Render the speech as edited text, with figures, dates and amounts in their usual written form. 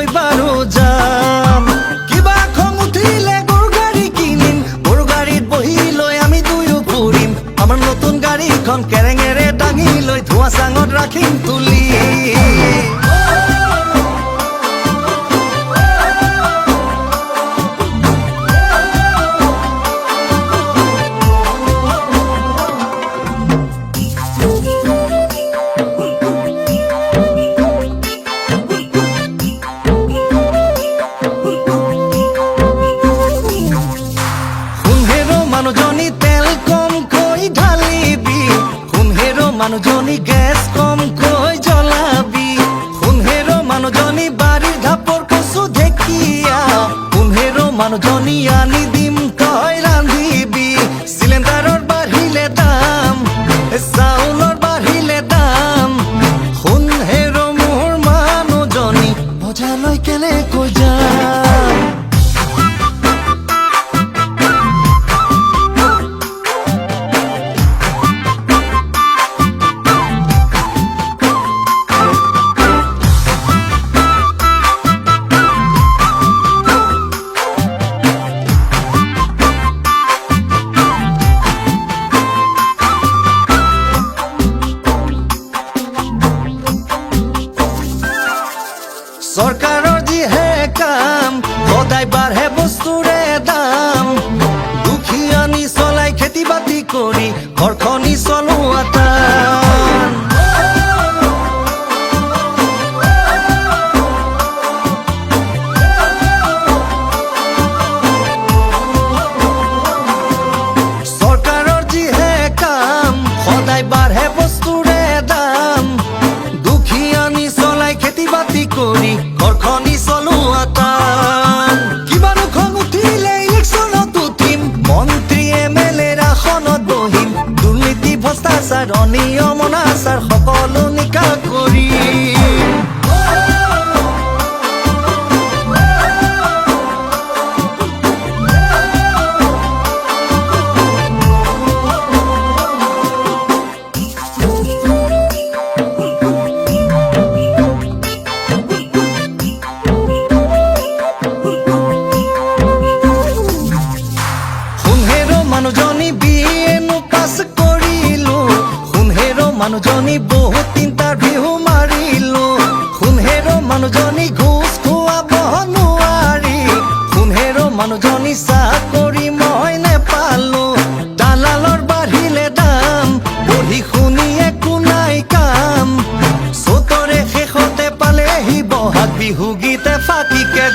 লৈ বাৰো যাম কিবা খং উঠিলে গৰু গাড়ী কিনিম গৰু গাড়ীত বহি লৈ আমি দুয়ো ফুৰিম আমাৰ নতুন গাড়ীখন কেৰেঙেৰে দাঙি লৈ ধোঁৱা চাঙত ৰাখিম তুলি মানুহজনী তেল কমকৈ ঢালিবি শুনহেৰ মানুহজনী গেছ কমকৈ জ্বলাবি শুনহেৰ মানুহজনী বাৰীৰ ঢাপৰ কচু ঢেকীয়া শুনহেৰ মানুহজনী আনি দিম তই ৰান্ধিবি চিলিণ্ডাৰৰ বাঢ়িলে দাম চাউলৰ বাঢ়িলে দাম শুনহেৰ মোৰ মানুহজনী বজাৰলৈ কেনেকৈ যাম চৰকাৰৰ যিহে কাম সদায় বাঢ়ে বস্তুৰে দাম দুখীয়ানি চলাই খেতি বাতি কৰি ঘৰখনি চলোৱা টান চৰকাৰৰ যিহে কাম সদায় বাঢ়ে বস্তুৰে দাম দুখীয়ানি চলাই খেতি বাতি কৰি ঘৰখনি চলোৱা টান কিমানো খং উঠিলে ইলেকশ্যনত উঠিম মন্ত্ৰী MLA আসনত বহিম দুৰ্নীতি ভ্ৰষ্টাচাৰ অনিয়ম অনাচাৰ সকলো নিকা কৰিম মানুহজনী BA পাছ কৰিলো শুনহেৰ মানুহজনী বহুত ইণ্টাৰভিউ মাৰিলো শুনহেৰ মানুহজনী ঘোষ খুৱাব নোৱাৰি শুনহেৰ মানুহজনী চাকৰি মই নেপালো দালালৰ বাঢ়িলে দাম পঢ়ি শুনি একো নাই কাম চতৰে শেষতে পালেহি বহাগ বিহু গীতে ফাঁকিকে